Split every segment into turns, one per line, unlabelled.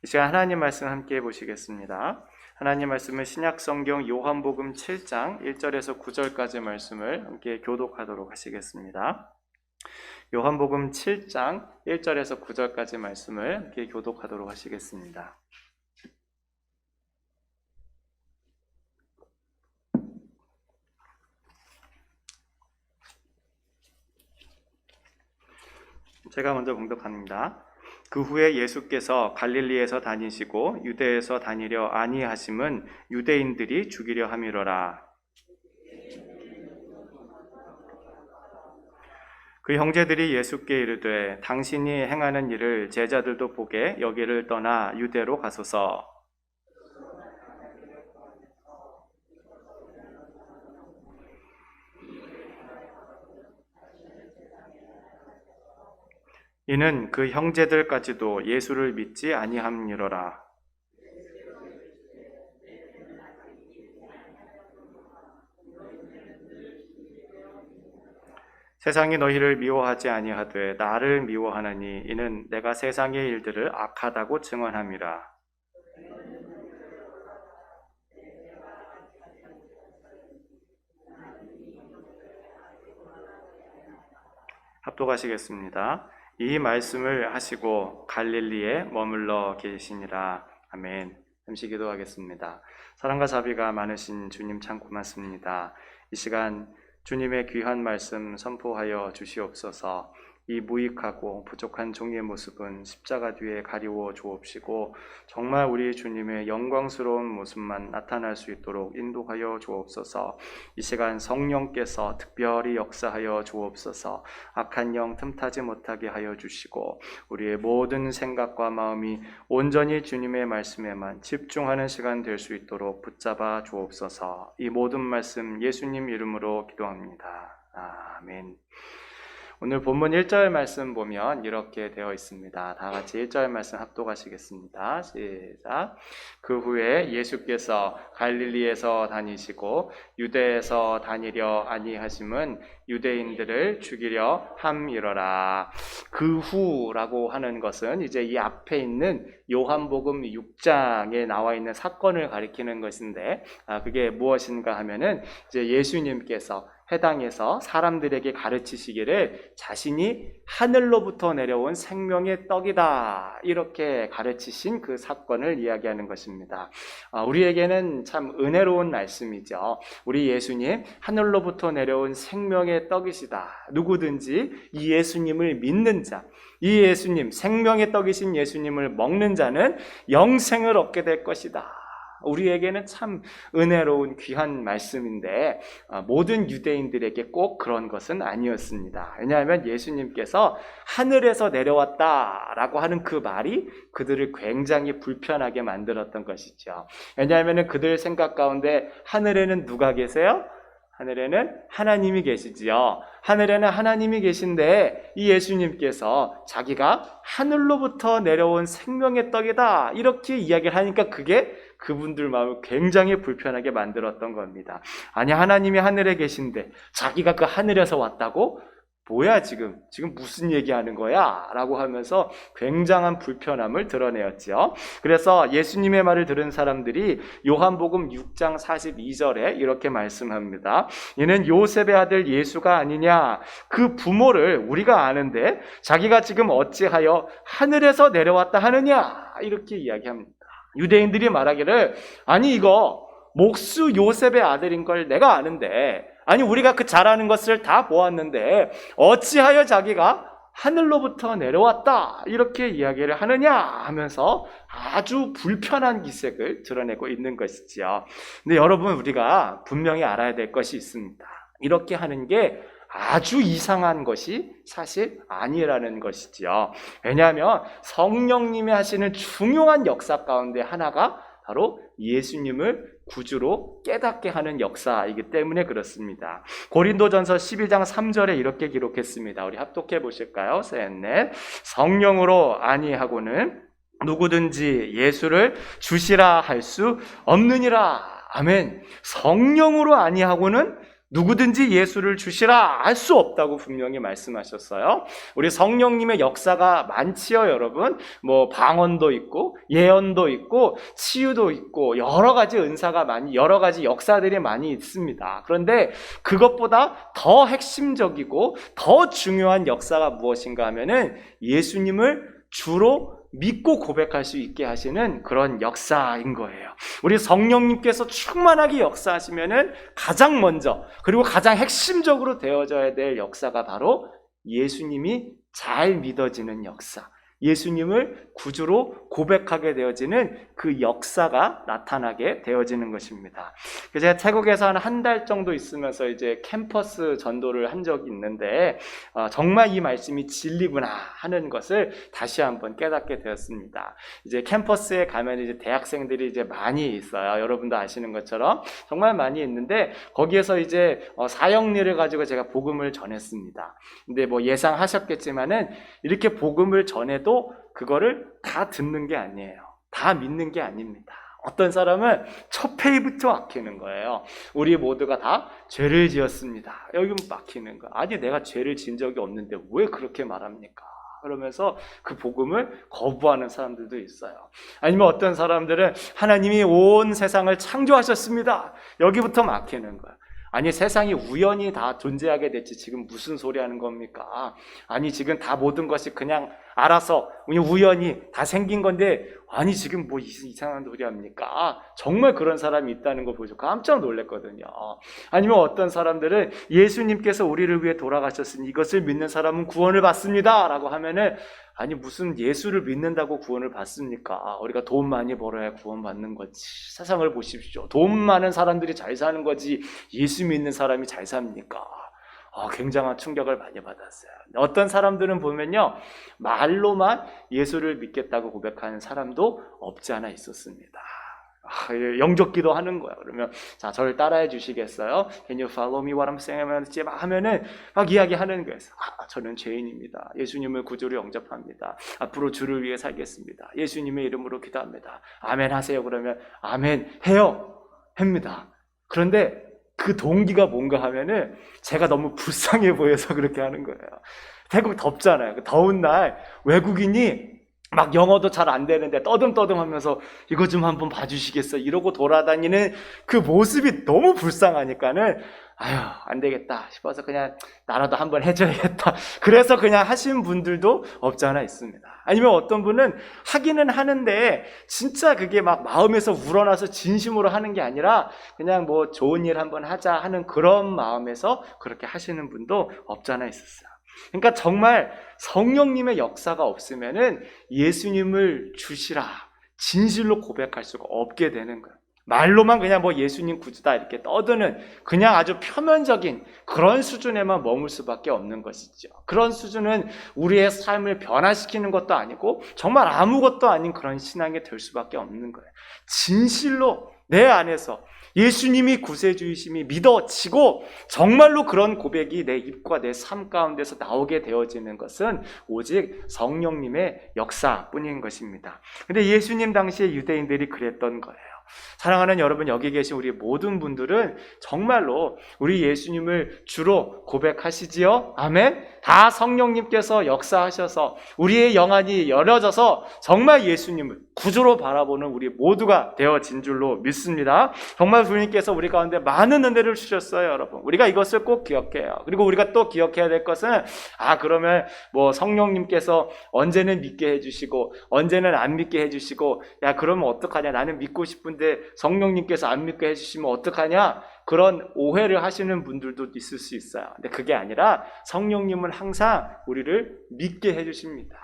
이 시간 하나님 말씀 함께 보시겠습니다. 하나님 말씀은 신약성경 요한복음 7장 1절에서 9절까지 말씀을 함께 교독하도록 하시겠습니다. 요한복음 7장 1절에서 9절까지 말씀을 함께 교독하도록 하시겠습니다. 제가 먼저 봉독합니다. 그 후에 예수께서 갈릴리에서 다니시고 유대에서 다니려 아니하심은 유대인들이 죽이려 함이로라. 그 형제들이 예수께 이르되 당신이 행하는 일을 제자들도 보게 여기를 떠나 유대로 가소서. 이는 그 형제들까지도 예수를 믿지 아니함이로라. 세상이 너희를 미워하지 아니하되 나를 미워하나니 이는 내가 세상의 일들을 악하다고 증언함이라. 합독하시겠습니다. 이 말씀을 하시고 갈릴리에 머물러 계시니라. 아멘. 잠시 기도하겠습니다. 사랑과 자비가 많으신 주님 참 고맙습니다. 이 시간 주님의 귀한 말씀 선포하여 주시옵소서. 이 무익하고 부족한 종의 모습은 십자가 뒤에 가리워 주옵시고 정말 우리 주님의 영광스러운 모습만 나타날 수 있도록 인도하여 주옵소서. 이 시간 성령께서 특별히 역사하여 주옵소서. 악한 영 틈타지 못하게 하여 주시고 우리의 모든 생각과 마음이 온전히 주님의 말씀에만 집중하는 시간 될 수 있도록 붙잡아 주옵소서. 이 모든 말씀 예수님 이름으로 기도합니다. 아멘. 오늘 본문 1절 말씀 보면 이렇게 되어 있습니다. 다 같이 1절 말씀 합독하시겠습니다. 시작. 그 후에 예수께서 갈릴리에서 다니시고 유대에서 다니려 아니하심은 유대인들을 죽이려 함이로라. 그 후라고 하는 것은 이제 이 앞에 있는 요한복음 6장에 나와 있는 사건을 가리키는 것인데 그게 무엇인가 하면은 이제 예수님께서 해당해서 사람들에게 가르치시기를 자신이 하늘로부터 내려온 생명의 떡이다 이렇게 가르치신 그 사건을 이야기하는 것입니다. 우리에게는 참 은혜로운 말씀이죠. 우리 예수님 하늘로부터 내려온 생명의 떡이시다. 누구든지 이 예수님을 믿는 자, 이 예수님 생명의 떡이신 예수님을 먹는 자는 영생을 얻게 될 것이다. 우리에게는 참 은혜로운 귀한 말씀인데 모든 유대인들에게 꼭 그런 것은 아니었습니다. 왜냐하면 예수님께서 하늘에서 내려왔다라고 하는 그 말이 그들을 굉장히 불편하게 만들었던 것이죠. 왜냐하면 그들 생각 가운데 하늘에는 누가 계세요? 하늘에는 하나님이 계시지요. 하늘에는 하나님이 계신데 이 예수님께서 자기가 하늘로부터 내려온 생명의 떡이다 이렇게 이야기를 하니까 그게 그분들 마음을 굉장히 불편하게 만들었던 겁니다. 아니 하나님이 하늘에 계신데 자기가 그 하늘에서 왔다고? 뭐야 지금 무슨 얘기하는 거야? 라고 하면서 굉장한 불편함을 드러내었죠. 그래서 예수님의 말을 들은 사람들이 요한복음 6장 42절에 이렇게 말씀합니다. 이는 요셉의 아들 예수가 아니냐? 그 부모를 우리가 아는데 자기가 지금 어찌하여 하늘에서 내려왔다 하느냐? 이렇게 이야기합니다. 유대인들이 말하기를 아니 이거 목수 요셉의 아들인 걸 내가 아는데 아니 우리가 그 잘하는 것을 다 보았는데 어찌하여 자기가 하늘로부터 내려왔다 이렇게 이야기를 하느냐 하면서 아주 불편한 기색을 드러내고 있는 것이지요. 근데 여러분 우리가 분명히 알아야 될 것이 있습니다. 이렇게 하는 게 아주 이상한 것이 사실 아니라는 것이지요. 왜냐하면 성령님이 하시는 중요한 역사 가운데 하나가 바로 예수님을 구주로 깨닫게 하는 역사이기 때문에 그렇습니다. 고린도전서 12장 3절에 이렇게 기록했습니다. 우리 합독해 보실까요? 셋넷. 성령으로 아니하고는 누구든지 예수를 주시라 할 수 없느니라. 아멘. 성령으로 아니하고는 누구든지 예수를 주시라 알 수 없다고 분명히 말씀하셨어요. 우리 성령님의 역사가 많지요, 여러분. 뭐 방언도 있고 예언도 있고 치유도 있고 여러 가지 은사가 여러 가지 역사들이 많이 있습니다. 그런데 그것보다 더 핵심적이고 더 중요한 역사가 무엇인가 하면은 예수님을 주로 믿고 고백할 수 있게 하시는 그런 역사인 거예요. 우리 성령님께서 충만하게 역사하시면은 가장 먼저 그리고 가장 핵심적으로 되어져야 될 역사가 바로 예수님이 잘 믿어지는 역사, 예수님을 구주로 고백하게 되어지는 그 역사가 나타나게 되어지는 것입니다. 제가 태국에서 한 달 정도 있으면서 이제 캠퍼스 전도를 한 적이 있는데 정말 이 말씀이 진리구나 하는 것을 다시 한번 깨닫게 되었습니다. 이제 캠퍼스에 가면 이제 대학생들이 이제 많이 있어요. 여러분도 아시는 것처럼 정말 많이 있는데 거기에서 이제 사역리를 가지고 제가 복음을 전했습니다. 근데 뭐 예상하셨겠지만은 이렇게 복음을 전해도 그거를 다 듣는 게 아니에요. 다 믿는 게 아닙니다. 어떤 사람은 첫 페이부터 막히는 거예요. 우리 모두가 다 죄를 지었습니다. 여기 막히는 거야. 아니 내가 죄를 지은 적이 없는데 왜 그렇게 말합니까? 그러면서 그 복음을 거부하는 사람들도 있어요. 아니면 어떤 사람들은 하나님이 온 세상을 창조하셨습니다. 여기부터 막히는 거야. 아니 세상이 우연히 다 존재하게 됐지 지금 무슨 소리 하는 겁니까? 아니 지금 다 모든 것이 그냥 알아서 우연히 다 생긴 건데 아니 지금 뭐 이상한 소리 합니까? 정말 그런 사람이 있다는 거 보고 깜짝 놀랐거든요. 아니면 어떤 사람들은 예수님께서 우리를 위해 돌아가셨으니 이것을 믿는 사람은 구원을 받습니다 라고 하면은 아니 무슨 예수를 믿는다고 구원을 받습니까? 우리가 돈 많이 벌어야 구원받는 거지. 세상을 보십시오. 돈 많은 사람들이 잘 사는 거지 예수 믿는 사람이 잘 삽니까? 굉장한 충격을 많이 받았어요. 어떤 사람들은 보면요 말로만 예수를 믿겠다고 고백하는 사람도 없지 않아 있었습니다. 영접기도 하는 거야. 그러면 자 저를 따라해 주시겠어요? Can you follow me what I'm saying? 하면은 막 이야기하는 거예요. 저는 죄인입니다. 예수님을 구주로 영접합니다. 앞으로 주를 위해 살겠습니다. 예수님의 이름으로 기도합니다. 아멘 하세요. 그러면 아멘 해요. 합니다. 그런데 그 동기가 뭔가 하면은 제가 너무 불쌍해 보여서 그렇게 하는 거예요. 태국 덥잖아요. 더운 날 외국인이 막 영어도 잘 안 되는데 떠듬떠듬 하면서 이거 좀 한번 봐주시겠어? 이러고 돌아다니는 그 모습이 너무 불쌍하니까는 아유 안 되겠다 싶어서 그냥 나라도 한번 해줘야겠다. 그래서 그냥 하신 분들도 없지 않아 있습니다. 아니면 어떤 분은 하기는 하는데 진짜 그게 막 마음에서 우러나서 진심으로 하는 게 아니라 그냥 뭐 좋은 일 한번 하자 하는 그런 마음에서 그렇게 하시는 분도 없지 않아 있었어요. 그러니까 정말 성령님의 역사가 없으면은 예수님을 주시라 진실로 고백할 수가 없게 되는 거예요. 말로만 그냥 뭐 예수님 구주다 이렇게 떠드는 그냥 아주 표면적인 그런 수준에만 머물 수밖에 없는 것이죠. 그런 수준은 우리의 삶을 변화시키는 것도 아니고 정말 아무것도 아닌 그런 신앙이 될 수밖에 없는 거예요. 진실로 내 안에서 예수님이 구세주이심이 믿어지고 정말로 그런 고백이 내 입과 내 삶 가운데서 나오게 되어지는 것은 오직 성령님의 역사뿐인 것입니다. 근데 예수님 당시에 유대인들이 그랬던 거예요. 사랑하는 여러분, 여기 계신 우리 모든 분들은 정말로 우리 예수님을 주로 고백하시지요? 아멘? 다 성령님께서 역사하셔서 우리의 영안이 열려져서 정말 예수님을 구주로 바라보는 우리 모두가 되어진 줄로 믿습니다. 정말 주님께서 우리 가운데 많은 은혜를 주셨어요, 여러분. 우리가 이것을 꼭 기억해요. 그리고 우리가 또 기억해야 될 것은 그러면 뭐 성령님께서 언제는 믿게 해주시고 언제는 안 믿게 해주시고 그러면 어떡하냐, 나는 믿고 싶은데 성령님께서 안 믿게 해주시면 어떡하냐, 그런 오해를 하시는 분들도 있을 수 있어요. 근데 그게 아니라 성령님은 항상 우리를 믿게 해주십니다.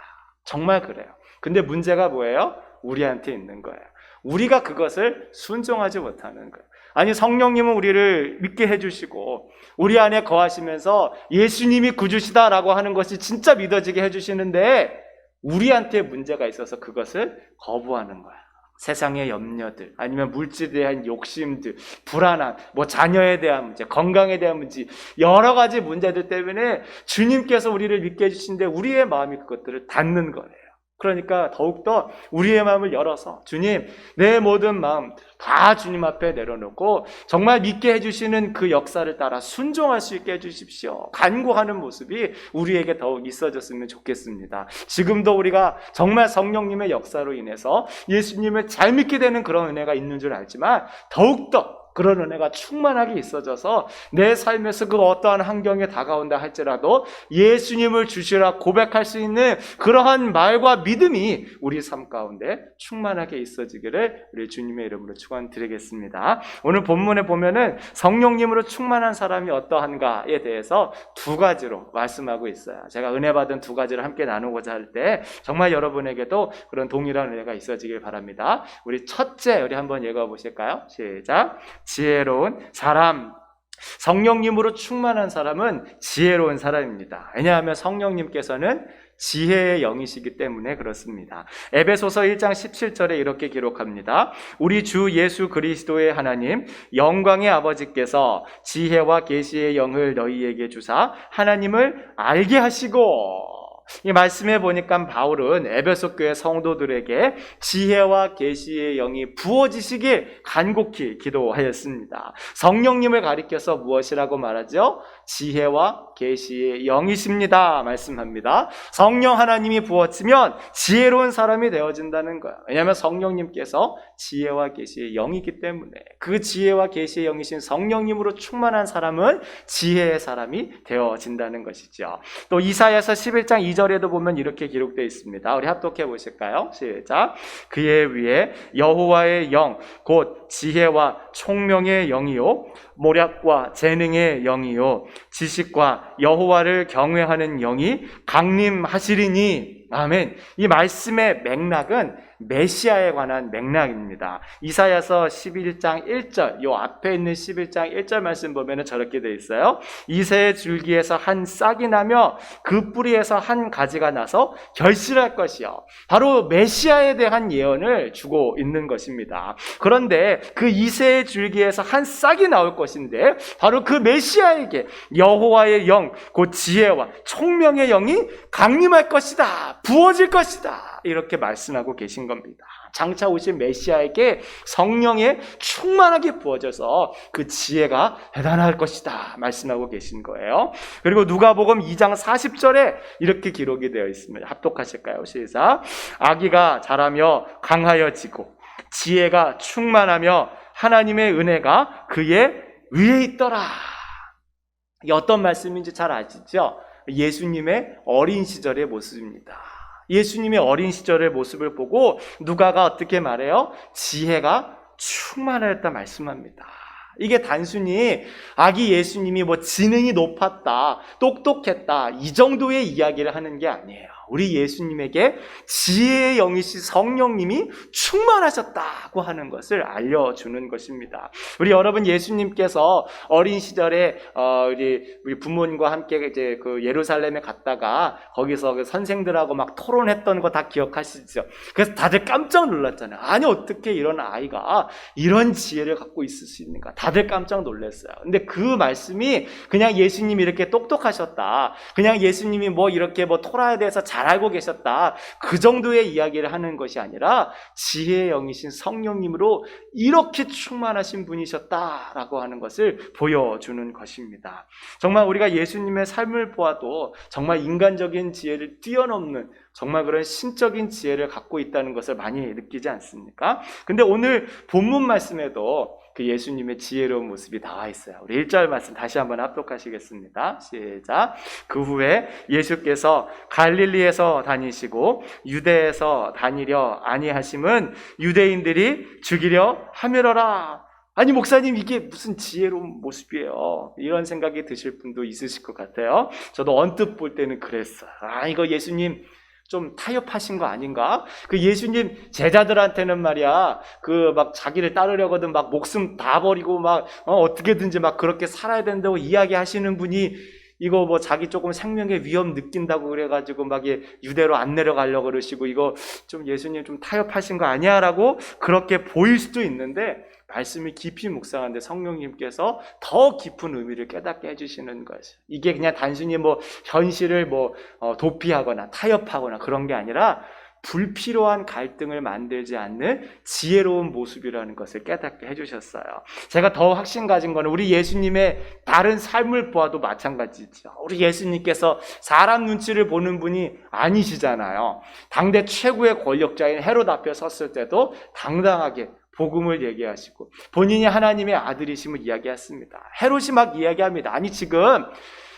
정말 그래요. 근데 문제가 뭐예요? 우리한테 있는 거예요. 우리가 그것을 순종하지 못하는 거예요. 아니 성령님은 우리를 믿게 해주시고 우리 안에 거하시면서 예수님이 구주시다라고 하는 것이 진짜 믿어지게 해주시는데 우리한테 문제가 있어서 그것을 거부하는 거야. 세상의 염려들, 아니면 물질에 대한 욕심들, 불안함, 뭐 자녀에 대한 문제, 건강에 대한 문제, 여러 가지 문제들 때문에 주님께서 우리를 믿게 해주시는데 우리의 마음이 그것들을 닫는 거예요. 그러니까 더욱더 우리의 마음을 열어서 주님, 내 모든 마음 다 주님 앞에 내려놓고 정말 믿게 해주시는 그 역사를 따라 순종할 수 있게 해주십시오. 간구하는 모습이 우리에게 더욱 있어졌으면 좋겠습니다. 지금도 우리가 정말 성령님의 역사로 인해서 예수님을 잘 믿게 되는 그런 은혜가 있는 줄 알지만 더욱더 그런 은혜가 충만하게 있어져서 내 삶에서 그 어떠한 환경에 다가온다 할지라도 예수님을 주시라 고백할 수 있는 그러한 말과 믿음이 우리 삶 가운데 충만하게 있어지기를 우리 주님의 이름으로 축원드리겠습니다. 오늘 본문에 보면은 성령님으로 충만한 사람이 어떠한가에 대해서 두 가지로 말씀하고 있어요. 제가 은혜 받은 두 가지를 함께 나누고자 할 때 정말 여러분에게도 그런 동일한 은혜가 있어지길 바랍니다. 우리 첫째, 우리 한번 읽어보실까요? 시작. 지혜로운 사람. 성령님으로 충만한 사람은 지혜로운 사람입니다. 왜냐하면 성령님께서는 지혜의 영이시기 때문에 그렇습니다. 에베소서 1장 17절에 이렇게 기록합니다. 우리 주 예수 그리스도의 하나님 영광의 아버지께서 지혜와 계시의 영을 너희에게 주사 하나님을 알게 하시고, 이 말씀에 보니까 바울은 에베소 교회 성도들에게 지혜와 계시의 영이 부어지시길 간곡히 기도하였습니다. 성령님을 가리켜서 무엇이라고 말하죠? 지혜와 계시의 영이십니다 말씀합니다. 성령 하나님이 부어지면 지혜로운 사람이 되어진다는 거예요. 왜냐하면 성령님께서 지혜와 계시의 영이기 때문에 그 지혜와 계시의 영이신 성령님으로 충만한 사람은 지혜의 사람이 되어진다는 것이죠. 또 이사야서 11장 2절에도 보면 이렇게 기록되어 있습니다. 우리 합독해 보실까요? 시작. 그의 위에 여호와의 영 곧 지혜와 총명의 영이요 모략과 재능의 영이요 지식과 여호와를 경외하는 영이 강림하시리니. 아멘. 이 말씀의 맥락은 메시아에 관한 맥락입니다. 이사야서 11장 1절, 요 앞에 있는 11장 1절 말씀 보면 저렇게 되어 있어요. 이새의 줄기에서 한 싹이 나며 그 뿌리에서 한 가지가 나서 결실할 것이요. 바로 메시아에 대한 예언을 주고 있는 것입니다. 그런데 그 이새의 줄기에서 한 싹이 나올 것인데 바로 그 메시아에게 여호와의 영, 곧 지혜와 총명의 영이 강림할 것이다, 부어질 것이다, 이렇게 말씀하고 계신 겁니다. 장차 오신 메시아에게 성령에 충만하게 부어져서 그 지혜가 대단할 것이다 말씀하고 계신 거예요. 그리고 누가복음 2장 40절에 이렇게 기록이 되어 있습니다. 합독하실까요? 시작. 아기가 자라며 강하여지고 지혜가 충만하며 하나님의 은혜가 그의 위에 있더라. 이게 어떤 말씀인지 잘 아시죠? 예수님의 어린 시절의 모습입니다. 예수님의 어린 시절의 모습을 보고 누가가 어떻게 말해요? 지혜가 충만하였다 말씀합니다. 이게 단순히 아기 예수님이 뭐 지능이 높았다, 똑똑했다, 이 정도의 이야기를 하는 게 아니에요. 우리 예수님에게 지혜의 영이신 성령님이 충만하셨다고 하는 것을 알려주는 것입니다. 우리 여러분, 예수님께서 어린 시절에 우리 부모님과 함께 이제 그 예루살렘에 갔다가 거기서 그 선생들하고 막 토론했던 거 다 기억하시죠? 그래서 다들 깜짝 놀랐잖아요. 아니, 어떻게 이런 아이가 이런 지혜를 갖고 있을 수 있는가? 다들 깜짝 놀랐어요. 근데 그 말씀이 그냥 예수님이 이렇게 똑똑하셨다, 그냥 예수님이 뭐 이렇게 뭐 토라에 대해서 잘 알고 계셨다, 그 정도의 이야기를 하는 것이 아니라 지혜의 영이신 성령님으로 이렇게 충만하신 분이셨다라고 하는 것을 보여주는 것입니다. 정말 우리가 예수님의 삶을 보아도 정말 인간적인 지혜를 뛰어넘는 정말 그런 신적인 지혜를 갖고 있다는 것을 많이 느끼지 않습니까? 근데 오늘 본문 말씀에도 그 예수님의 지혜로운 모습이 나와 있어요. 우리 1절 말씀 다시 한번 합독하시겠습니다. 시작. 그 후에 예수께서 갈릴리에서 다니시고 유대에서 다니려 아니하심은 유대인들이 죽이려 함이러라. 아니, 목사님, 이게 무슨 지혜로운 모습이에요? 이런 생각이 드실 분도 있으실 것 같아요. 저도 언뜻 볼 때는 그랬어요. 이거 예수님 좀 타협하신 거 아닌가? 그 예수님 제자들한테는 말이야, 그 막 자기를 따르려거든 막 목숨 다 버리고 막 어떻게든지 막 그렇게 살아야 된다고 이야기하시는 분이 이거 뭐 자기 조금 생명의 위험 느낀다고 그래가지고 막 유대로 안 내려가려고 그러시고 이거 좀 예수님 좀 타협하신 거 아니야? 라고 그렇게 보일 수도 있는데 말씀을 깊이 묵상하는데 성령님께서 더 깊은 의미를 깨닫게 해주시는 것이에요. 이게 그냥 단순히 뭐 현실을 뭐 도피하거나 타협하거나 그런 게 아니라 불필요한 갈등을 만들지 않는 지혜로운 모습이라는 것을 깨닫게 해주셨어요. 제가 더 확신 가진 거는 우리 예수님의 다른 삶을 보아도 마찬가지죠. 우리 예수님께서 사람 눈치를 보는 분이 아니시잖아요. 당대 최고의 권력자인 헤롯 앞에 섰을 때도 당당하게 복음을 얘기하시고 본인이 하나님의 아들이심을 이야기했습니다. 헤롯이 막 이야기합니다. 아니 지금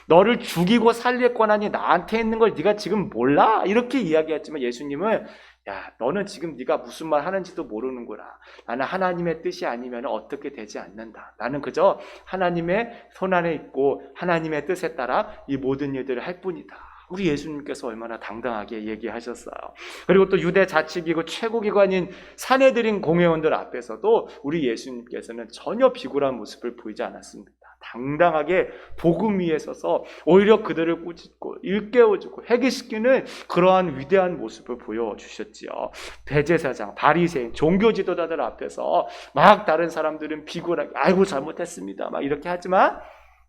너를 죽이고 살릴 권한이 나한테 있는 걸 네가 지금 몰라? 이렇게 이야기했지만 예수님은 야, 너는 지금 네가 무슨 말 하는지도 모르는구나. 나는 하나님의 뜻이 아니면 어떻게 되지 않는다. 나는 그저 하나님의 손안에 있고 하나님의 뜻에 따라 이 모든 일들을 할 뿐이다. 우리 예수님께서 얼마나 당당하게 얘기하셨어요. 그리고 또 유대 자치기구 최고기관인 산헤드린 공회원들 앞에서도 우리 예수님께서는 전혀 비굴한 모습을 보이지 않았습니다. 당당하게 복음 위에 서서 오히려 그들을 꾸짖고 일깨워주고 회개시키는 그러한 위대한 모습을 보여주셨지요. 대제사장, 바리새인, 종교 지도자들 앞에서 막 다른 사람들은 비굴하게 아이고 잘못했습니다 막 이렇게 하지만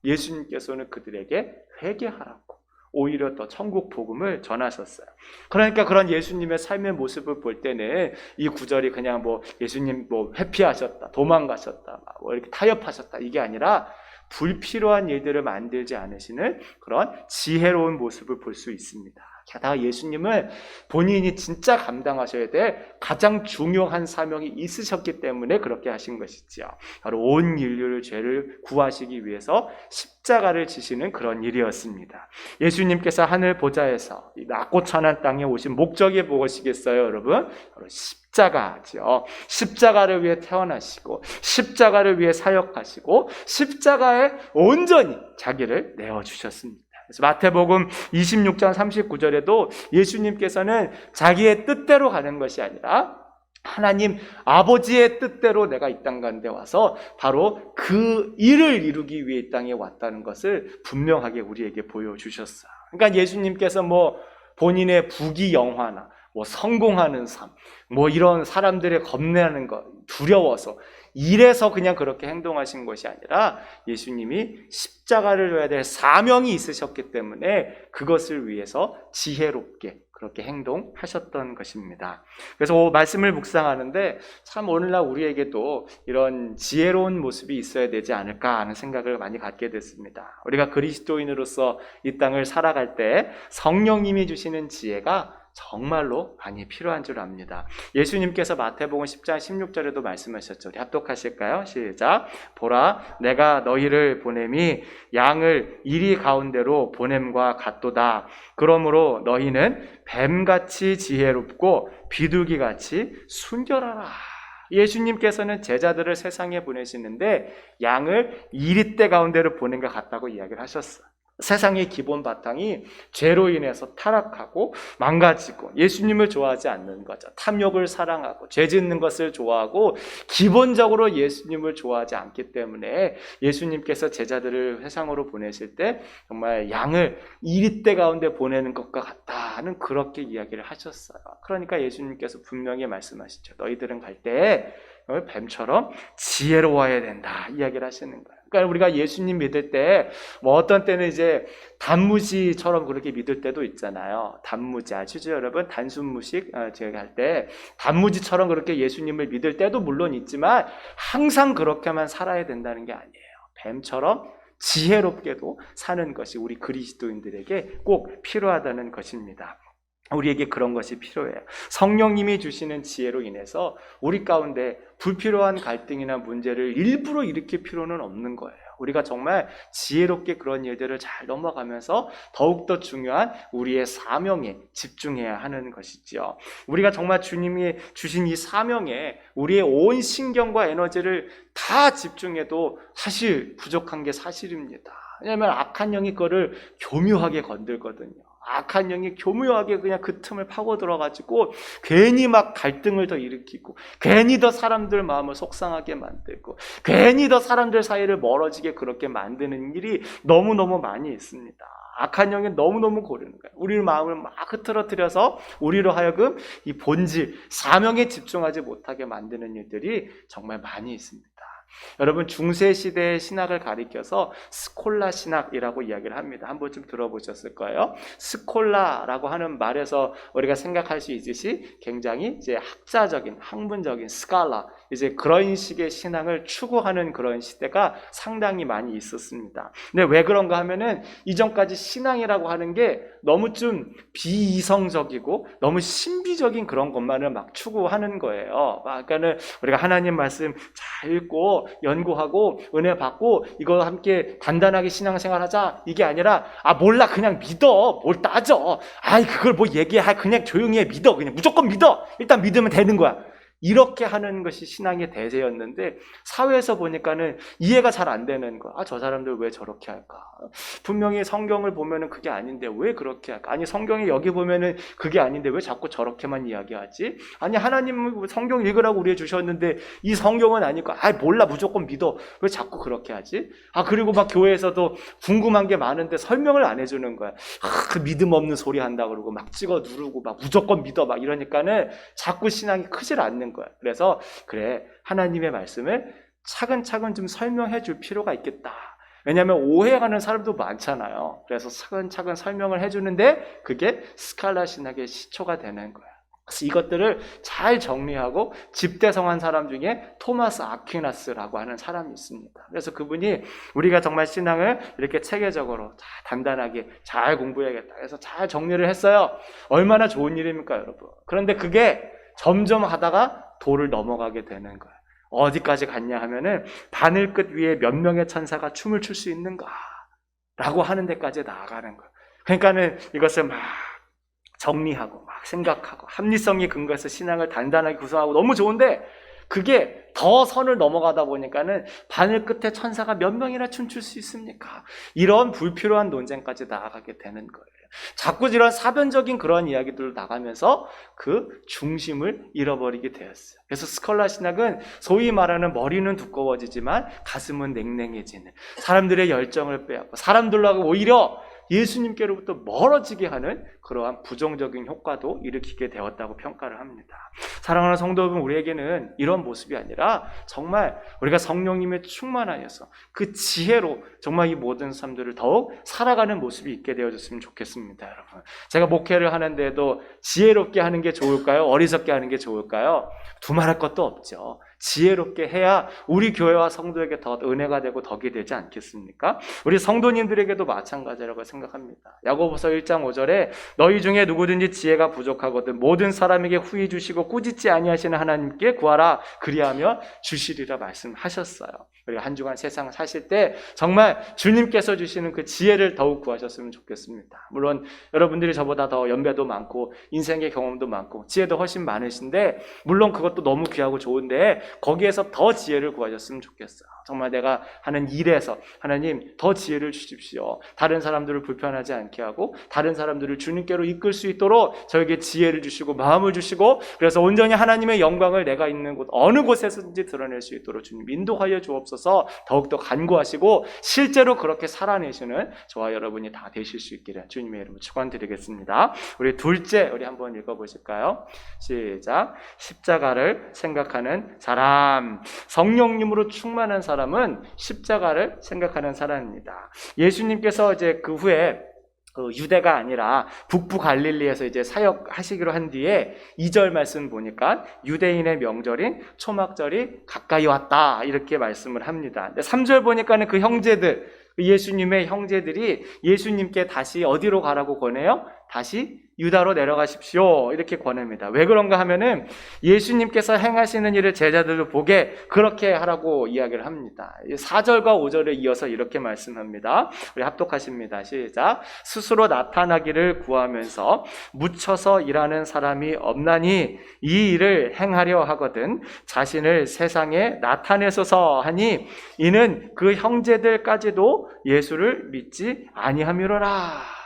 예수님께서는 그들에게 회개하라고 오히려 더 천국 복음을 전하셨어요. 그러니까 그런 예수님의 삶의 모습을 볼 때는 이 구절이 그냥 뭐 예수님 뭐 회피하셨다, 도망가셨다, 뭐 이렇게 타협하셨다 이게 아니라 불필요한 일들을 만들지 않으시는 그런 지혜로운 모습을 볼 수 있습니다. 게다가 예수님은 본인이 진짜 감당하셔야 될 가장 중요한 사명이 있으셨기 때문에 그렇게 하신 것이지요. 바로 온 인류를 죄를 구하시기 위해서 십자가를 지시는 그런 일이었습니다. 예수님께서 하늘 보좌에서 이 낮고 천한 땅에 오신 목적이 무엇이겠어요, 여러분? 바로 십자가죠. 십자가를 위해 태어나시고 십자가를 위해 사역하시고 십자가에 온전히 자기를 내어주셨습니다. 그래서 마태복음 26장 39절에도 예수님께서는 자기의 뜻대로 가는 것이 아니라 하나님 아버지의 뜻대로 내가 이 땅 가운데 와서 바로 그 일을 이루기 위해 이 땅에 왔다는 것을 분명하게 우리에게 보여주셨어요. 그러니까 예수님께서 뭐 본인의 부귀영화나 뭐 성공하는 삶, 뭐 이런 사람들의 겁내는 것, 두려워서 이래서 그냥 그렇게 행동하신 것이 아니라 예수님이 십자가를 져야 될 사명이 있으셨기 때문에 그것을 위해서 지혜롭게 그렇게 행동하셨던 것입니다. 그래서 말씀을 묵상하는데 참 오늘날 우리에게도 이런 지혜로운 모습이 있어야 되지 않을까 하는 생각을 많이 갖게 됐습니다. 우리가 그리스도인으로서 이 땅을 살아갈 때 성령님이 주시는 지혜가 정말로 많이 필요한 줄 압니다. 예수님께서 마태복음 10장 16절에도 말씀하셨죠. 우리 합독하실까요? 시작. 보라, 내가 너희를 보냄이 양을 이리 가운데로 보냄과 같도다. 그러므로 너희는 뱀같이 지혜롭고 비둘기같이 순결하라. 예수님께서는 제자들을 세상에 보내시는데 양을 이리떼 가운데로 보낸 것 같다고 이야기를 하셨어요. 세상의 기본 바탕이 죄로 인해서 타락하고 망가지고 예수님을 좋아하지 않는 거죠. 탐욕을 사랑하고 죄 짓는 것을 좋아하고 기본적으로 예수님을 좋아하지 않기 때문에 예수님께서 제자들을 세상으로 보내실 때 정말 양을 이리떼 가운데 보내는 것과 같다는 그렇게 이야기를 하셨어요. 그러니까 예수님께서 분명히 말씀하시죠. 너희들은 갈 때 뱀처럼 지혜로워야 된다 이야기를 하시는 거예요. 그러니까 우리가 예수님 믿을 때 뭐 어떤 때는 이제 단무지처럼 그렇게 믿을 때도 있잖아요. 단무지 아시죠 여러분? 단순무식 제가 할 때 단무지처럼 그렇게 예수님을 믿을 때도 물론 있지만 항상 그렇게만 살아야 된다는 게 아니에요. 뱀처럼 지혜롭게도 사는 것이 우리 그리스도인들에게 꼭 필요하다는 것입니다. 우리에게 그런 것이 필요해요. 성령님이 주시는 지혜로 인해서 우리 가운데 불필요한 갈등이나 문제를 일부러 일으킬 필요는 없는 거예요. 우리가 정말 지혜롭게 그런 일들을 잘 넘어가면서 더욱더 중요한 우리의 사명에 집중해야 하는 것이지요. 우리가 정말 주님이 주신 이 사명에 우리의 온 신경과 에너지를 다 집중해도 사실 부족한 게 사실입니다. 왜냐하면 악한 영이 그거를 교묘하게 건들거든요. 악한 영이 교묘하게 그냥 그 틈을 파고 들어가지고 괜히 막 갈등을 더 일으키고 괜히 더 사람들 마음을 속상하게 만들고 괜히 더 사람들 사이를 멀어지게 그렇게 만드는 일이 너무너무 많이 있습니다. 악한 영이 너무너무 고르는 거예요. 우리 마음을 막 흐트러뜨려서 우리로 하여금 이 본질, 사명에 집중하지 못하게 만드는 일들이 정말 많이 있습니다. 여러분, 중세 시대의 신학을 가리켜서 스콜라 신학이라고 이야기를 합니다. 한번 좀 들어보셨을 거예요. 스콜라라고 하는 말에서 우리가 생각할 수 있듯이 굉장히 이제 학자적인, 학문적인 스칼라, 이제 그런 식의 신앙을 추구하는 그런 시대가 상당히 많이 있었습니다. 근데 왜 그런가 하면은 이전까지 신앙이라고 하는 게 너무 좀 비이성적이고 너무 신비적인 그런 것만을 막 추구하는 거예요. 그러니까는 우리가 하나님 말씀 잘 읽고 연구하고 은혜 받고 이거 함께 단단하게 신앙생활하자, 이게 아니라 몰라, 그냥 믿어, 뭘 따져, 그걸 뭐 얘기해, 그냥 조용히 해, 믿어, 그냥 무조건 믿어, 일단 믿으면 되는 거야, 이렇게 하는 것이 신앙의 대세였는데 사회에서 보니까는 이해가 잘 안 되는 거야. 저 사람들 왜 저렇게 할까? 분명히 성경을 보면은 그게 아닌데 왜 그렇게 할까? 아니, 성경에 여기 보면은 그게 아닌데 왜 자꾸 저렇게만 이야기하지? 아니, 하나님은 성경 읽으라고 우리에 주셨는데 이 성경은 아니고 몰라, 무조건 믿어, 왜 자꾸 그렇게 하지? 그리고 막 교회에서도 궁금한 게 많은데 설명을 안 해주는 거야. 그 믿음 없는 소리 한다 그러고 막 찍어 누르고 막 무조건 믿어 막 이러니까는 자꾸 신앙이 크질 않는 거야. 그래서 그래, 하나님의 말씀을 차근차근 좀 설명해 줄 필요가 있겠다. 왜냐하면 오해하는 사람도 많잖아요. 그래서 차근차근 설명을 해주는데 그게 스칼라 신학의 시초가 되는 거야. 그래서 이것들을 잘 정리하고 집대성한 사람 중에 토마스 아퀴나스라고 하는 사람이 있습니다. 그래서 그분이 우리가 정말 신앙을 이렇게 체계적으로 단단하게 잘 공부해야겠다 해서 잘 정리를 했어요. 얼마나 좋은 일입니까, 여러분? 그런데 그게 점점 하다가 도를 넘어가게 되는 거예요. 어디까지 갔냐 하면은 바늘 끝 위에 몇 명의 천사가 춤을 출 수 있는가 라고 하는 데까지 나아가는 거예요. 그러니까는 이것을 막 정리하고 막 생각하고 합리성이 근거해서 신앙을 단단하게 구성하고 너무 좋은데 그게 더 선을 넘어가다 보니까는 바늘 끝에 천사가 몇 명이나 춤출 수 있습니까? 이런 불필요한 논쟁까지 나아가게 되는 거예요. 자꾸 이런 사변적인 그런 이야기들로 나가면서 그 중심을 잃어버리게 되었어요. 그래서 스콜라 신학은 소위 말하는 머리는 두꺼워지지만 가슴은 냉랭해지는, 사람들의 열정을 빼앗고 사람들하고 오히려 예수님께로부터 멀어지게 하는 그러한 부정적인 효과도 일으키게 되었다고 평가를 합니다. 사랑하는 성도 여러분, 우리에게는 이런 모습이 아니라 정말 우리가 성령님의 충만하여서 그 지혜로 정말 이 모든 삶들을 더욱 살아가는 모습이 있게 되어졌으면 좋겠습니다. 여러분, 제가 목회를 하는데도 지혜롭게 하는 게 좋을까요? 어리석게 하는 게 좋을까요? 두말할 것도 없죠. 지혜롭게 해야 우리 교회와 성도에게 더 은혜가 되고 덕이 되지 않겠습니까? 우리 성도님들에게도 마찬가지라고 생각합니다. 야고보서 1장 5절에 너희 중에 누구든지 지혜가 부족하거든 모든 사람에게 후히 주시고 꾸짖지 아니하시는 하나님께 구하라, 그리하며 주시리라 말씀하셨어요. 우리가 한 주간 세상 사실 때 정말 주님께서 주시는 그 지혜를 더욱 구하셨으면 좋겠습니다. 물론 여러분들이 저보다 더 연배도 많고 인생의 경험도 많고 지혜도 훨씬 많으신데 물론 그것도 너무 귀하고 좋은데 거기에서 더 지혜를 구하셨으면 좋겠어요. 정말 내가 하는 일에서 하나님 더 지혜를 주십시오. 다른 사람들을 불편하지 않게 하고 다른 사람들을 주님께로 이끌 수 있도록 저에게 지혜를 주시고 마음을 주시고, 그래서 온전히 하나님의 영광을 내가 있는 곳 어느 곳에서든지 드러낼 수 있도록 주님 인도하여 주옵소서. 더욱더 간구하시고 실제로 그렇게 살아내시는 저와 여러분이 다 되실 수 있기를 주님의 이름으로 축원드리겠습니다. 우리 둘째, 우리 한번 읽어보실까요? 시작. 십자가를 생각하는 사람. 성령님으로 충만한 사람은 십자가를 생각하는 사람입니다. 예수님께서 이제 그 후에 유대가 아니라 북부 갈릴리에서 이제 사역하시기로 한 뒤에 2절 말씀 보니까 유대인의 명절인 초막절이 가까이 왔다 이렇게 말씀을 합니다. 근데 3절 보니까는 그 형제들, 예수님의 형제들이 예수님께 다시 어디로 가라고 권해요? 다시 유다로 내려가십시오 이렇게 권합니다. 왜 그런가 하면은 예수님께서 행하시는 일을 제자들도 보게 그렇게 하라고 이야기를 합니다. 4절과 5절에 이어서 이렇게 말씀합니다. 우리 합독하십니다. 시작. 스스로 나타나기를 구하면서 묻혀서 일하는 사람이 없나니 이 일을 행하려 하거든 자신을 세상에 나타내소서 하니 이는 그 형제들까지도 예수를 믿지 아니함이로라.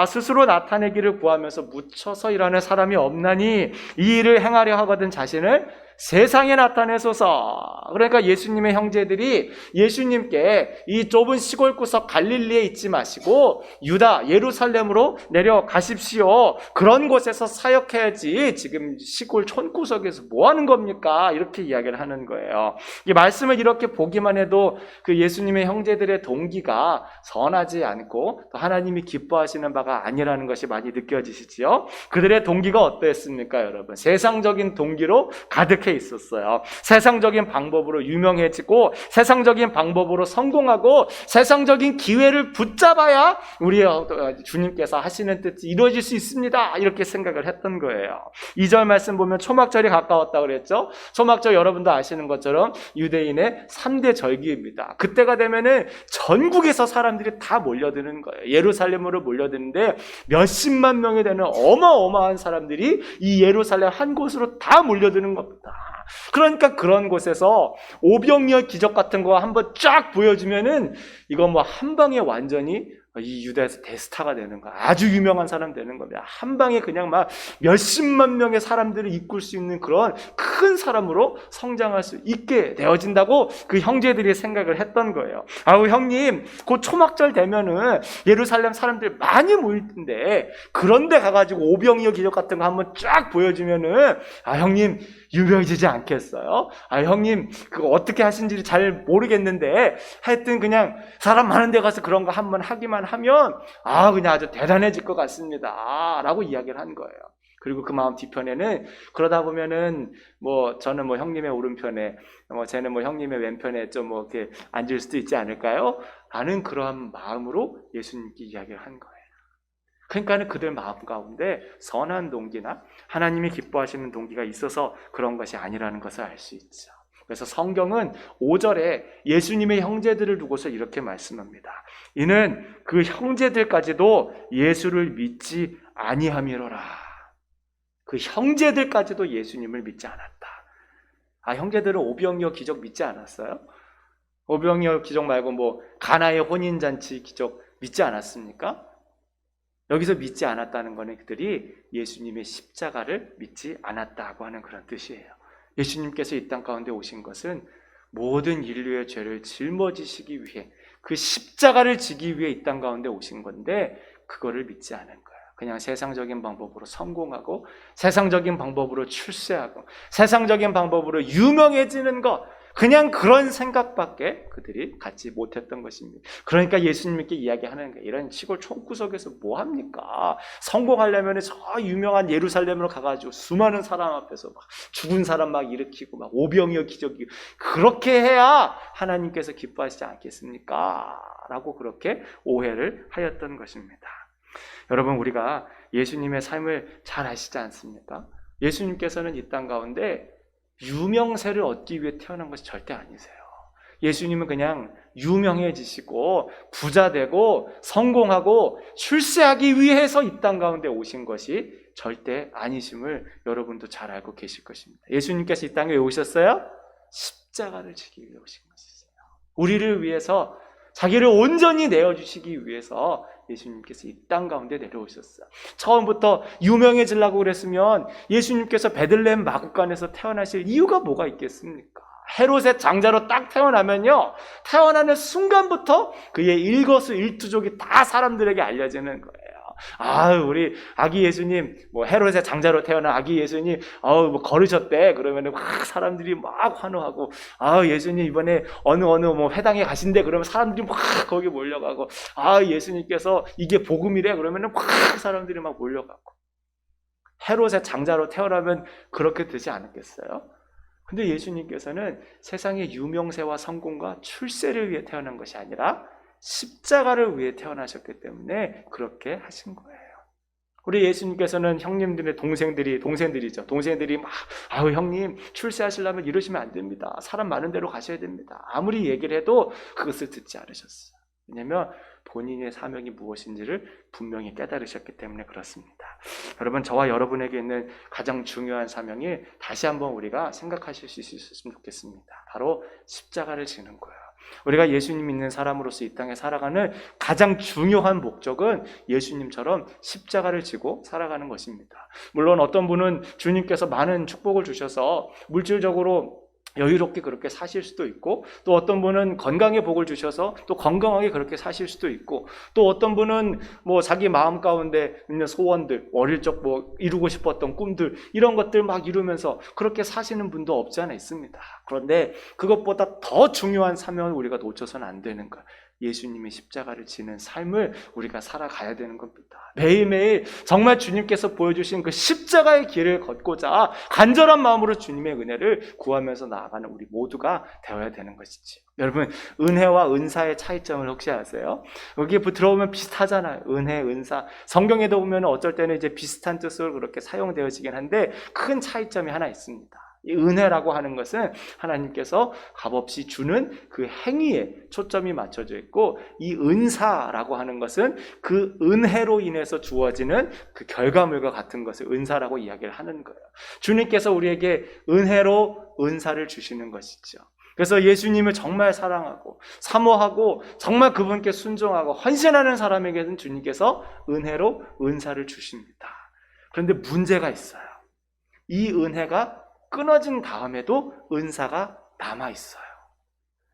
스스로 나타내기를 구하면서 묻혀서 일하는 사람이 없나니 이 일을 행하려 하거든 자신을 세상에 나타내소서. 그러니까 예수님의 형제들이 예수님께 이 좁은 시골 구석 갈릴리에 있지 마시고 유다 예루살렘으로 내려가십시오. 그런 곳에서 사역해야지 지금 시골 촌구석에서 뭐 하는 겁니까? 이렇게 이야기를 하는 거예요. 이 말씀을 이렇게 보기만 해도 그 예수님의 형제들의 동기가 선하지 않고 또 하나님이 기뻐하시는 바가 아니라는 것이 많이 느껴지시지요? 그들의 동기가 어떠했습니까, 여러분? 세상적인 동기로 가득해 있었어요. 세상적인 방법으로 유명해지고 세상적인 방법으로 성공하고 세상적인 기회를 붙잡아야 우리 주님께서 하시는 뜻이 이루어질 수 있습니다. 이렇게 생각을 했던 거예요. 2절 말씀 보면 초막절이 가까웠다고 그랬죠? 초막절 여러분도 아시는 것처럼 유대인의 3대 절기입니다. 그때가 되면은 전국에서 사람들이 다 몰려드는 거예요. 예루살렘으로 몰려드는데 몇십만 명이 되는 어마어마한 사람들이 이 예루살렘 한 곳으로 다 몰려드는 겁니다. 그러니까 그런 곳에서 오병이어 기적 같은 거 한번 쫙 보여주면은 이거 뭐 한 방에 완전히 이 유다에서 대스타가 되는 거야. 아주 유명한 사람 되는 겁니다. 한 방에 그냥 막 몇십만 명의 사람들을 이끌 수 있는 그런 큰 사람으로 성장할 수 있게 되어진다고 그 형제들이 생각을 했던 거예요. 아우 형님, 곧 초막절 되면은 예루살렘 사람들 많이 모일 텐데 그런데 가가지고 오병이어 기적 같은 거 한번 쫙 보여주면은 아 형님 유명해지지 않겠어요? 아 형님 그거 어떻게 하신지 잘 모르겠는데 하여튼 그냥 사람 많은 데 가서 그런 거 한번 하기만 하면 그냥 아주 대단해질 것 같습니다 라고 이야기를 한 거예요. 그리고 그 마음 뒤편에는 그러다 보면은 뭐 저는 뭐 형님의 오른편에 뭐 쟤는 뭐 형님의 왼편에 좀 뭐 이렇게 앉을 수도 있지 않을까요? 라는 그러한 마음으로 예수님께 이야기를 한 거예요. 그러니까는 그들 마음 가운데 선한 동기나 하나님이 기뻐하시는 동기가 있어서 그런 것이 아니라는 것을 알 수 있죠. 그래서 성경은 5절에 예수님의 형제들을 두고서 이렇게 말씀합니다. 이는 그 형제들까지도 예수를 믿지 아니함이로라. 그 형제들까지도 예수님을 믿지 않았다. 형제들은 오병이어 기적 믿지 않았어요? 오병이어 기적 말고 뭐 가나의 혼인잔치 기적 믿지 않았습니까? 여기서 믿지 않았다는 것은 그들이 예수님의 십자가를 믿지 않았다고 하는 그런 뜻이에요. 예수님께서 이 땅 가운데 오신 것은 모든 인류의 죄를 짊어지시기 위해 그 십자가를 지기 위해 이 땅 가운데 오신 건데 그거를 믿지 않은 거예요. 그냥 세상적인 방법으로 성공하고 세상적인 방법으로 출세하고 세상적인 방법으로 유명해지는 것, 그냥 그런 생각밖에 그들이 갖지 못했던 것입니다. 그러니까 예수님께 이야기하는 거예요. 이런 시골 촌구석에서 뭐 합니까? 성공하려면 저 유명한 예루살렘으로 가가지고 수많은 사람 앞에서 막 죽은 사람 막 일으키고 막 오병이어 기적이 그렇게 해야 하나님께서 기뻐하시지 않겠습니까? 라고 그렇게 오해를 하였던 것입니다. 여러분, 우리가 예수님의 삶을 잘 아시지 않습니까? 예수님께서는 이 땅 가운데 유명세를 얻기 위해 태어난 것이 절대 아니세요. 예수님은 그냥 유명해지시고 부자 되고 성공하고 출세하기 위해서 이 땅 가운데 오신 것이 절대 아니심을 여러분도 잘 알고 계실 것입니다. 예수님께서 이 땅에 왜 오셨어요? 십자가를 지기 위해 오신 것이세요. 우리를 위해서 자기를 온전히 내어주시기 위해서 예수님께서 이 땅 가운데 내려오셨어요. 처음부터 유명해지려고 그랬으면 예수님께서 베들레헴 마구간에서 태어나실 이유가 뭐가 있겠습니까? 헤롯의 장자로 딱 태어나면요, 태어나는 순간부터 그의 일거수일투족이 다 사람들에게 알려지는 거예요. 우리 아기 예수님, 뭐 헤롯의 장자로 태어난 아기 예수님, 뭐 걸으셨대. 그러면은 막 사람들이 막 환호하고, 예수님 이번에 어느 뭐 회당에 가신대. 그러면 사람들이 막 거기 몰려가고, 예수님께서 이게 복음이래. 그러면은 막 사람들이 막 몰려가고. 헤롯의 장자로 태어나면 그렇게 되지 않았겠어요? 근데 예수님께서는 세상의 유명세와 성공과 출세를 위해 태어난 것이 아니라 십자가를 위해 태어나셨기 때문에 그렇게 하신 거예요. 우리 예수님께서는 형님들의 동생들이죠. 동생들이 막 형님 출세하시려면 이러시면 안 됩니다. 사람 많은 데로 가셔야 됩니다. 아무리 얘기를 해도 그것을 듣지 않으셨어요. 왜냐하면 본인의 사명이 무엇인지를 분명히 깨달으셨기 때문에 그렇습니다. 여러분, 저와 여러분에게 있는 가장 중요한 사명이 다시 한번 우리가 생각하실 수 있었으면 좋겠습니다. 바로 십자가를 지는 거예요. 우리가 예수님 믿는 사람으로서 이 땅에 살아가는 가장 중요한 목적은 예수님처럼 십자가를 지고 살아가는 것입니다. 물론 어떤 분은 주님께서 많은 축복을 주셔서 물질적으로 여유롭게 그렇게 사실 수도 있고, 또 어떤 분은 건강의 복을 주셔서 또 건강하게 그렇게 사실 수도 있고, 또 어떤 분은 뭐 자기 마음 가운데 있는 소원들, 어릴 적 뭐 이루고 싶었던 꿈들, 이런 것들 막 이루면서 그렇게 사시는 분도 없지 않아 있습니다. 그런데 그것보다 더 중요한 사명을 우리가 놓쳐서는 안 되는 거예요. 예수님의 십자가를 지는 삶을 우리가 살아가야 되는 겁니다. 매일매일 정말 주님께서 보여주신 그 십자가의 길을 걷고자 간절한 마음으로 주님의 은혜를 구하면서 나아가는 우리 모두가 되어야 되는 것이지. 여러분, 은혜와 은사의 차이점을 혹시 아세요? 여기에 들어오면 비슷하잖아요. 은혜, 은사. 성경에도 보면 어쩔 때는 이제 비슷한 뜻으로 그렇게 사용되어지긴 한데 큰 차이점이 하나 있습니다. 이 은혜라고 하는 것은 하나님께서 값없이 주는 그 행위에 초점이 맞춰져 있고, 이 은사라고 하는 것은 그 은혜로 인해서 주어지는 그 결과물과 같은 것을 은사라고 이야기를 하는 거예요. 주님께서 우리에게 은혜로 은사를 주시는 것이죠. 그래서 예수님을 정말 사랑하고 사모하고 정말 그분께 순종하고 헌신하는 사람에게는 주님께서 은혜로 은사를 주십니다. 그런데 문제가 있어요. 이 은혜가 끊어진 다음에도 은사가 남아있어요.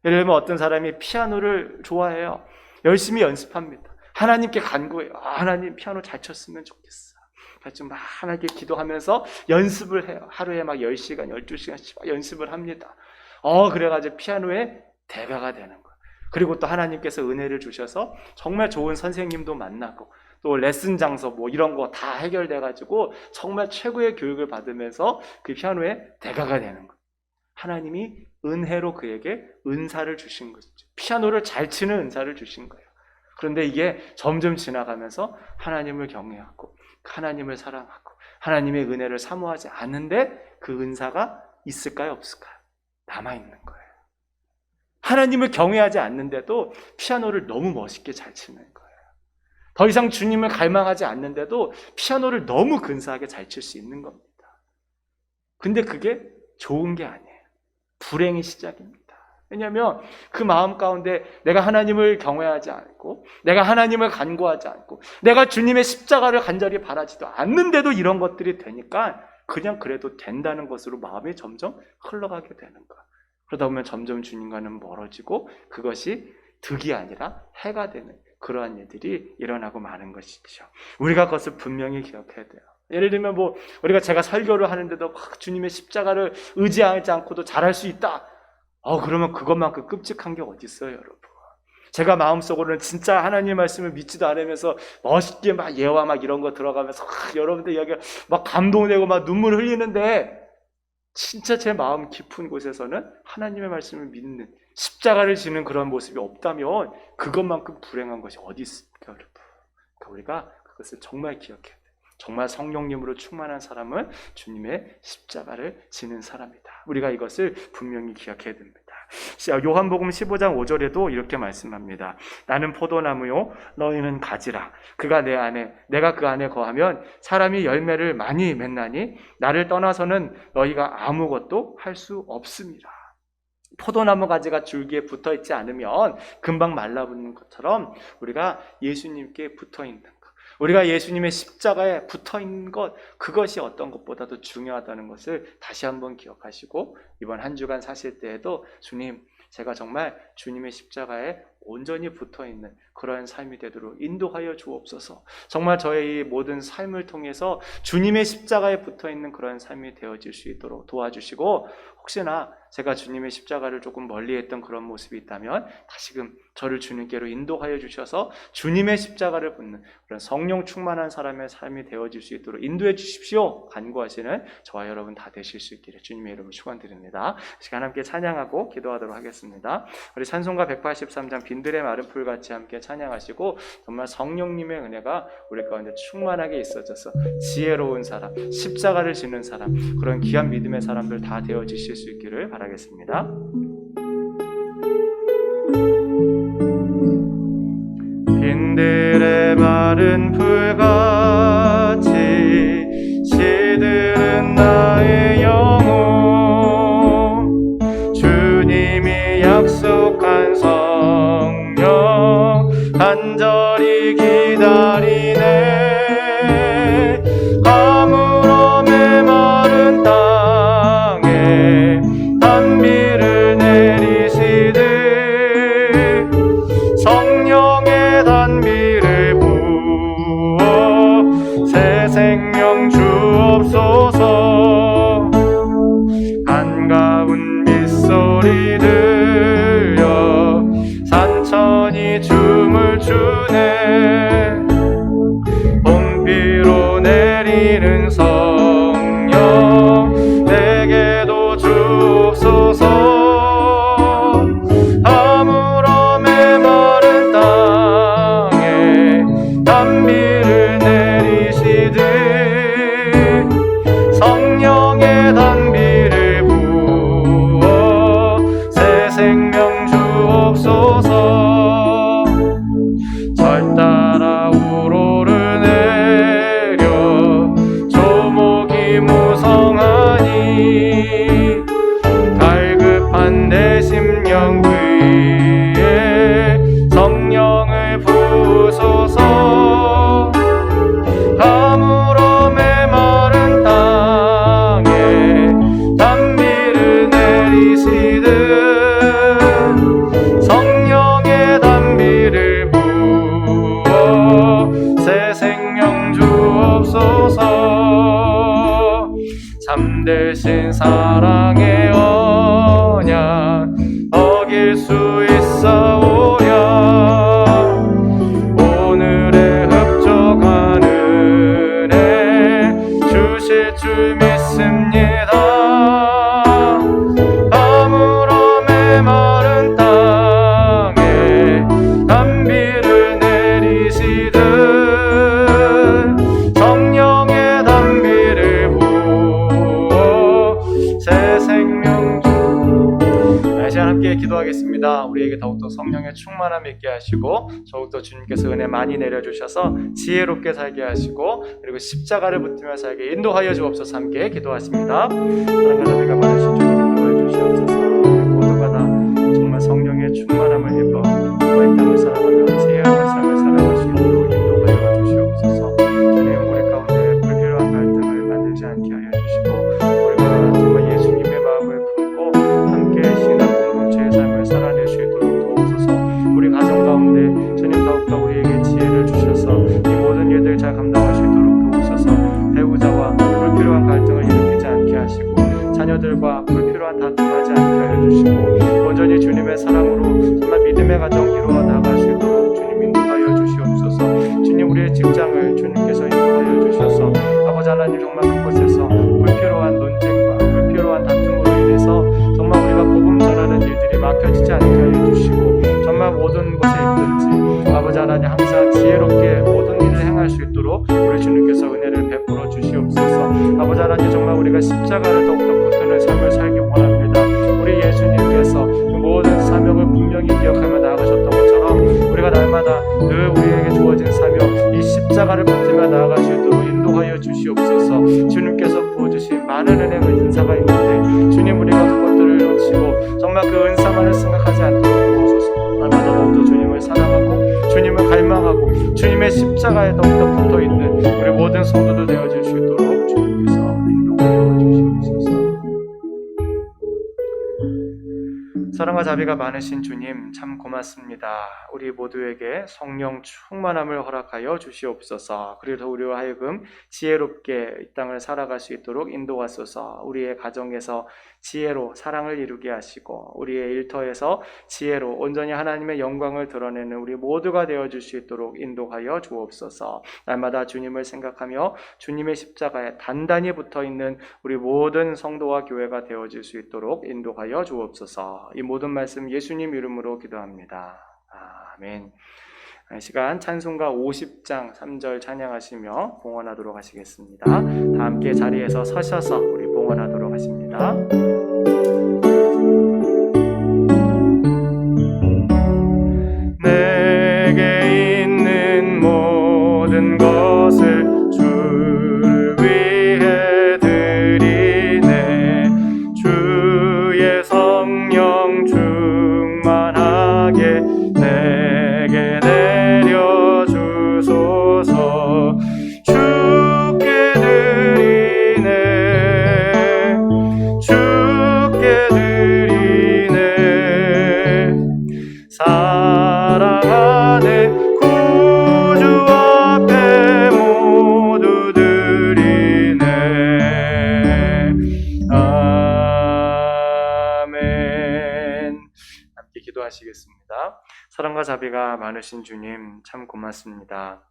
예를 들면 어떤 사람이 피아노를 좋아해요. 열심히 연습합니다. 하나님께 간구해요. 하나님 피아노 잘 쳤으면 좋겠어. 그래서 막 하나님께 기도하면서 연습을 해요. 하루에 막 10시간, 12시간씩 연습을 합니다. 그래가지고 피아노의 대가가 되는 거예요. 그리고 또 하나님께서 은혜를 주셔서 정말 좋은 선생님도 만나고, 또 레슨 장소 뭐 이런 거 다 해결돼가지고 정말 최고의 교육을 받으면서 그 피아노의 대가가 되는 거예요. 하나님이 은혜로 그에게 은사를 주신 것이죠. 피아노를 잘 치는 은사를 주신 거예요. 그런데 이게 점점 지나가면서 하나님을 경외하고 하나님을 사랑하고 하나님의 은혜를 사모하지 않는데 그 은사가 있을까요, 없을까요? 남아있는 거예요. 하나님을 경외하지 않는데도 피아노를 너무 멋있게 잘 치는 거예요. 더 이상 주님을 갈망하지 않는데도 피아노를 너무 근사하게 잘 칠 수 있는 겁니다. 근데 그게 좋은 게 아니에요. 불행의 시작입니다. 왜냐하면 그 마음 가운데 내가 하나님을 경외하지 않고, 내가 하나님을 간구하지 않고, 내가 주님의 십자가를 간절히 바라지도 않는데도 이런 것들이 되니까 그냥 그래도 된다는 것으로 마음이 점점 흘러가게 되는 거예요. 그러다 보면 점점 주님과는 멀어지고 그것이 득이 아니라 해가 되는 그러한 일들이 일어나고 마는 것이죠. 우리가 그것을 분명히 기억해야 돼요. 예를 들면 우리가 제가 설교를 하는데도 막 주님의 십자가를 의지하지 않고도 잘할 수 있다. 그러면 그것만큼 끔찍한 게 어디 있어요, 여러분? 제가 마음속으로는 진짜 하나님의 말씀을 믿지도 않으면서 멋있게 막 예화 막 이런 거 들어가면서 여러분들 여기 막 감동되고 막 눈물 흘리는데, 진짜 제 마음 깊은 곳에서는 하나님의 말씀을 믿는, 십자가를 지는 그런 모습이 없다면 그것만큼 불행한 것이 어디 있습니까, 여러분? 그러니까 우리가 그것을 정말 기억해야 돼요. 정말 성령님으로 충만한 사람은 주님의 십자가를 지는 사람이다. 우리가 이것을 분명히 기억해야 됩니다. 요한복음 15장 5절에도 이렇게 말씀합니다. 나는 포도나무요 너희는 가지라. 그가 내 안에 내가 그 안에 거하면 사람이 열매를 많이 맺나니 나를 떠나서는 너희가 아무것도 할 수 없음이라. 포도나무 가지가 줄기에 붙어있지 않으면 금방 말라붙는 것처럼 우리가 예수님께 붙어있는 것, 우리가 예수님의 십자가에 붙어있는 것, 그것이 어떤 것보다도 중요하다는 것을 다시 한번 기억하시고, 이번 한 주간 사실 때에도 주님, 제가 정말 주님의 십자가에 온전히 붙어있는 그러한 삶이 되도록 인도하여 주옵소서. 정말 저의 이 모든 삶을 통해서 주님의 십자가에 붙어있는 그러한 삶이 되어질 수 있도록 도와주시고, 혹시나 제가 주님의 십자가를 조금 멀리했던 그런 모습이 있다면 다시금 저를 주님께로 인도하여 주셔서 주님의 십자가를 붙는 그런 성령 충만한 사람의 삶이 되어질 수 있도록 인도해 주십시오. 간구하시는 저와 여러분 다 되실 수 있기를 주님의 이름으로 축원드립니다. 시간 함께 찬양하고 기도하도록 하겠습니다. 우리 찬송가 183장 빈들의 마른 풀같이 함께 찬양하시고, 정말 성령님의 은혜가 우리 가운데 충만하게 있어져서 지혜로운 사람, 십자가를 지는 사람, 그런 귀한 믿음의 사람들 다 되어지실 수 있기를 바라겠습니다. 빈들의 마른 풀같이 시들은 나의 영혼, 주님이 약속한 새 생명 주옵소서. 한가운 빗소리 들려 산천이 춤을 추네. 봄비로 내리는 성령 내게도 주옵소서. 아무런 메마른 땅에 단비를 내리시듯 성령의 단비를 부어 새 생명 주옵소서. 절 따라 우러내려 조목이 무성하니 갈급한 내 심령 위에 성령을 부소서. 아무런 메마른 땅에 단비를 내리시듯 성령의 단비를 부어 새 생명 주옵소서. 참되신 사랑의 언약 어길 수 있사오랴. 오늘의 흡족한 은혜 주실 줄 믿습니다. 아무런 메마른 땅에 단비를 내리시듯 성령의 단비를 부어 새 생명 주. 이 시간 함께 기도하겠습니다. 우리에게 더욱더 성령의 충만함 있게 하시고 더욱더 주님께서 은혜 많이 내려주셔서 지혜롭게 살게 하시고 그리고 십자가를 붙들며 살게 인도하여 주옵소서. 함께 기도하십니다. 하나님 우리가 많으신 주님 인도해 주시옵소서. 모두가 다 정말 성령의 충만함을 입어 이 땅을 살아가며 지혜로운 삶을 살아갈 수 있도록 인도하여 주시옵소서. 주님 우리 가운데 불필요한 갈등을 만들지 않게 하여 주시고 우리가 정말 예수님의 마음을 품고 함께 신앙 공동체의 삶을 살아낼 수 있도록 도우소서. 우리 가정 가운데 주님 더욱더 우리에게 지혜를 주셔서 이 모든 일들 잘 감당할 수 있도록 도우소서. 배우자와 불필요한 갈등을 일으키지 않게 하시고 자녀들과 불필요한 다툼하지 않게 하여 주시고 온전히 주님의 사랑으로 정말 믿음의 가정 이루어 나갈 수 있도록 주님 인도하여 주시옵소서. 주님 우리의 직장을 주님께서 인도하여 주셔서 아버지 하나님 정말 그곳에서 불필요한 논쟁과 불필요한 다툼으로 인해서 정말 우리가 복음 전하는 일들이 막혀지지 않게 하여 주시고 정말 모든 곳에 있든지 아버지 하나님 항상 지혜롭게 모든 일을 행할 수 있도록 우리 주님께서 은혜를 베풀어 주시옵소서. 아버지 하나님 정말 우리가 십자가를 더욱더 붙드는 삶을 살기 원합니다. 우리 예수님께서 그 모든 사명을 분명히 기억하며 나아가셨던 것처럼 우리가 날마다 늘 우리에게 주어진 사명 이 십자가를 붙들며 나아갈 수 있도록 인도하여 주시옵소서. 주님께서 부어주신 많은 은혜와 은사가 있는데 주님 우리가 그것들을 놓치고 정말 그 은사만을 생각하지 않도록 도우소서. 날마다 더욱더 주님을 사랑하고 주님을 갈망하고 주님의 십자가에 더욱더 붙어있는 우리 모든 성도들 되어줄 수 있도록 주님께서 인도하여 주시옵소서. 사랑과 자비가 많으신 주님 참 고맙습니다. 우리 모두에게 성령 충만함을 허락하여 주시옵소서. 그리고 우리와 하여금 지혜롭게 이 땅을 살아갈 수 있도록 인도하소서. 우리의 가정에서 지혜로 사랑을 이루게 하시고 우리의 일터에서 지혜로 온전히 하나님의 영광을 드러내는 우리 모두가 되어줄 수 있도록 인도하여 주옵소서. 날마다 주님을 생각하며 주님의 십자가에 단단히 붙어있는 우리 모든 성도와 교회가 되어질 수 있도록 인도하여 주옵소서. 이 모든 말씀 예수님 이름으로 기도합니다. 아멘. 이 시간 찬송가 50장 3절 찬양하시며 봉헌하도록 하시겠습니다. 다 함께 자리에서 서셔서 우리 봉헌하도록 하십니다. 내게 있는 모든 것을 주를 위해 드리네. 주의 성령 충만하게 내게 내려주소서. 주께 드리네. 주 기도하시겠습니다. 사랑과 자비가 많으신 주님 참 고맙습니다.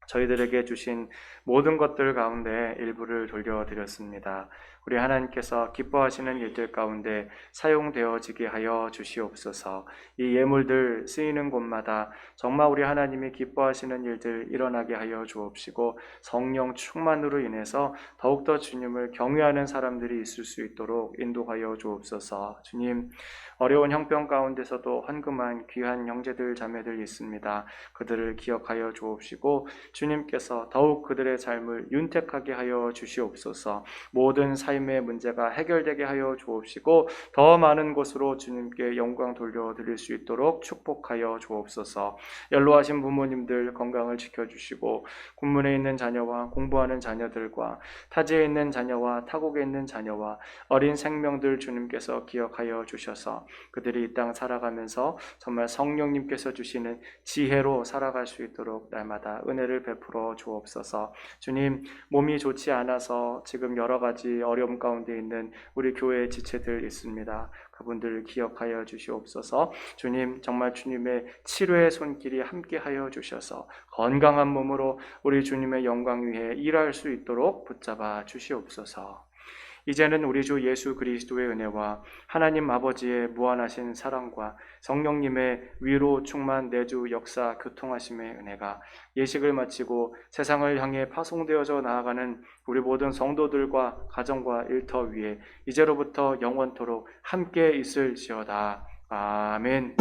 저희들에게 주신 모든 것들 가운데 일부를 돌려드렸습니다. 우리 하나님께서 기뻐하시는 일들 가운데 사용되어지게 하여 주시옵소서. 이 예물들 쓰이는 곳마다 정말 우리 하나님이 기뻐하시는 일들 일어나게 하여 주옵시고 성령 충만으로 인해서 더욱더 주님을 경외하는 사람들이 있을 수 있도록 인도하여 주옵소서. 주님, 어려운 형편 가운데서도 헌금한 귀한 형제들 자매들 있습니다. 그들을 기억하여 주옵시고 주님께서 더욱 그들의 삶을 윤택하게 하여 주시옵소서. 모든 삶의 문제가 해결되게 하여 주옵시고 더 많은 곳으로 주님께 영광 돌려드릴 수 있도록 축복하여 주옵소서. 연로하신 부모님들 건강을 지켜주시고 군문에 있는 자녀와 공부하는 자녀들과 타지에 있는 자녀와 타국에 있는 자녀와 어린 생명들 주님께서 기억하여 주셔서 그들이 이 땅 살아가면서 정말 성령님께서 주시는 지혜로 살아갈 수 있도록 날마다 은혜를 베풀어 주옵소서. 주님, 몸이 좋지 않아서 지금 여러 가지 어려움 가운데 있는 우리 교회의 지체들 있습니다. 그분들을 기억하여 주시옵소서. 주님, 정말 주님의 치료의 손길이 함께하여 주셔서 건강한 몸으로 우리 주님의 영광 위에 일할 수 있도록 붙잡아 주시옵소서. 이제는 우리 주 예수 그리스도의 은혜와 하나님 아버지의 무한하신 사랑과 성령님의 위로 충만 내주 역사 교통하심의 은혜가 예식을 마치고 세상을 향해 파송되어져 나아가는 우리 모든 성도들과 가정과 일터 위에 이제로부터 영원토록 함께 있을지어다. 아멘.